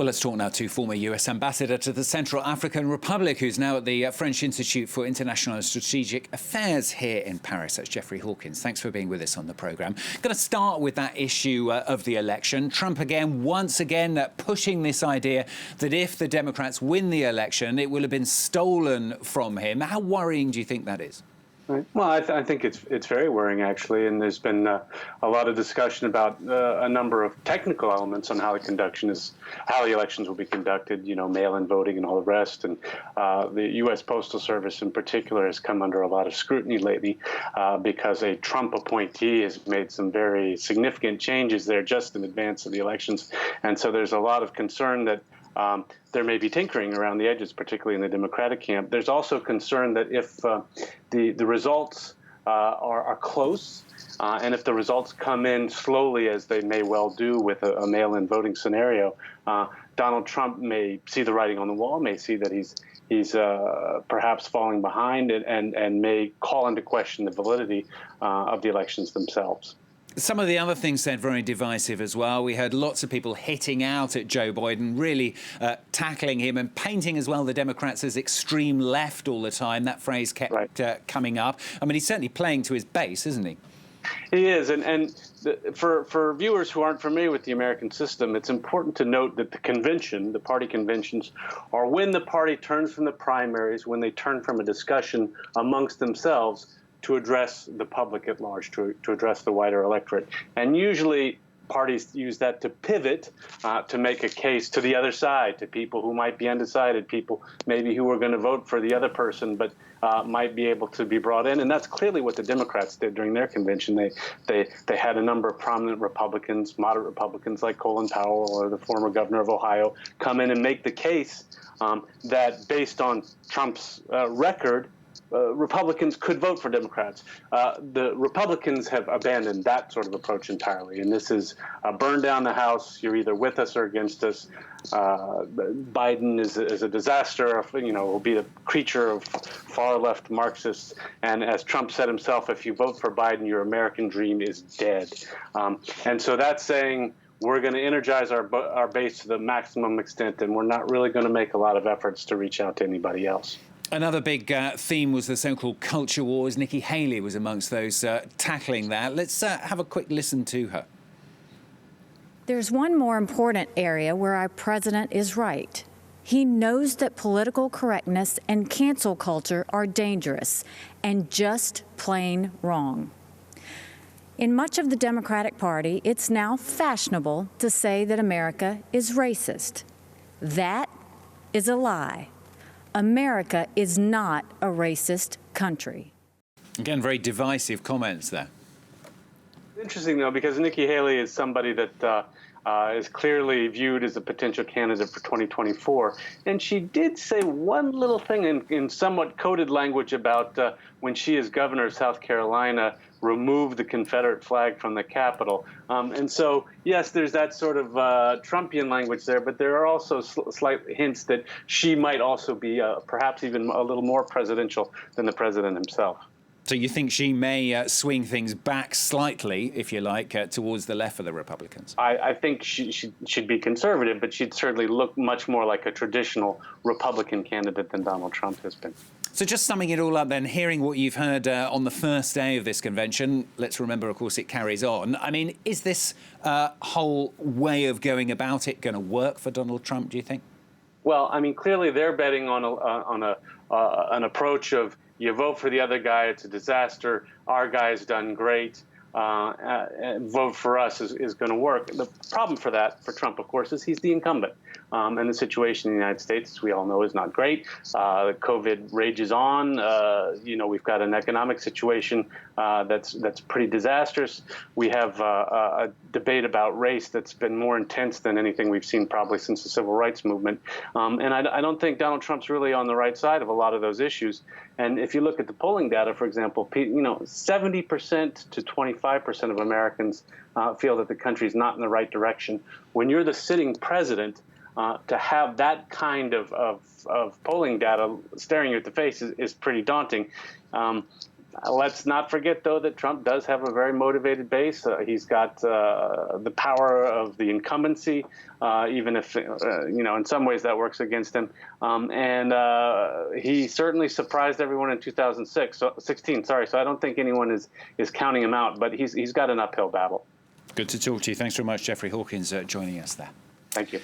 Well, let's talk now to former US Ambassador to the Central African Republic, who's now at the French Institute for International and Strategic Affairs here in Paris. That's Jeffrey Hawkins. Thanks for being with us on the programme. Going to start with that issue of the election. Trump once again, pushing this idea that if the Democrats win the election, it will have been stolen from him. How worrying do you think that is? Right. Well, I think it's very worrying, actually, and there's been a lot of discussion about a number of technical elements on how the elections will be conducted. You know, mail-in voting and all the rest, and the U.S. Postal Service in particular has come under a lot of scrutiny lately because a Trump appointee has made some very significant changes there just in advance of the elections, and so there's a lot of concern that there may be tinkering around the edges, particularly in the Democratic camp. There's also concern that if the results are close, and if the results come in slowly, as they may well do with a mail-in voting scenario, Donald Trump may see the writing on the wall, may see that he's perhaps falling behind, and may call into question the validity of the elections themselves. Some of the other things said very divisive as well. We heard lots of people hitting out at Joe Biden, really tackling him and painting as well the Democrats as extreme left all the time. That phrase kept coming up. I mean, he's certainly playing to his base, isn't he? He is. For viewers who aren't familiar with the American system, it's important to note that the party conventions, are when the party turns from the primaries, when they turn from a discussion amongst themselves to address the public at large, to address the wider electorate. And usually parties use that to pivot, to make a case to the other side, to people who might be undecided, people maybe who are going to vote for the other person, but might be able to be brought in. And that's clearly what the Democrats did during their convention. They had a number of prominent Republicans, moderate Republicans like Colin Powell or the former governor of Ohio, come in and make the case that based on Trump's record, Republicans could vote for Democrats. The Republicans have abandoned that sort of approach entirely, and this is burn down the House. You're either with us or against us. Biden is a disaster. Will be the creature of far-left Marxists. And as Trump said himself, if you vote for Biden, your American dream is dead. And so that's saying we're going to energize our base to the maximum extent, and we're not really going to make a lot of efforts to reach out to anybody else. Another big theme was the so-called culture wars. Nikki Haley was amongst those tackling that. Let's have a quick listen to her. There's one more important area where our president is right. He knows that political correctness and cancel culture are dangerous and just plain wrong. In much of the Democratic Party, it's now fashionable to say that America is racist. That is a lie. America is not a racist country. Again, very divisive comments there. Interesting, though, because Nikki Haley is somebody that is clearly viewed as a potential candidate for 2024. And she did say one little thing in somewhat coded language about when she, as governor of South Carolina, removed the Confederate flag from the Capitol. And so, yes, there's that sort of Trumpian language there, but there are also slight hints that she might also be perhaps even a little more presidential than the president himself. So you think she may swing things back slightly, if you like, towards the left of the Republicans? I think she'd be conservative, but she'd certainly look much more like a traditional Republican candidate than Donald Trump has been. So just summing it all up then, hearing what you've heard on the first day of this convention, let's remember, of course, it carries on. I mean, is this whole way of going about it going to work for Donald Trump, do you think? Well, I mean, clearly they're betting on an approach of you vote for the other guy, it's a disaster, our guy's done great, vote for us is going to work. The problem for Trump, of course, is he's the incumbent. And the situation in the United States, as we all know, is not great. COVID rages on. We've got an economic situation that's pretty disastrous. We have a debate about race that's been more intense than anything we've seen probably since the Civil Rights Movement. And I don't think Donald Trump's really on the right side of a lot of those issues. And if you look at the polling data, for example, 70% to 25% of Americans feel that the country's not in the right direction. When you're the sitting president, to have that kind of polling data staring you at the face is pretty daunting. Let's not forget, though, that Trump does have a very motivated base. He's got the power of the incumbency, even if, in some ways that works against him. And he certainly surprised everyone in 2016. So I don't think anyone is counting him out, but he's got an uphill battle. Good to talk to you. Thanks very much, Jeffrey Hawkins, joining us there. Thank you.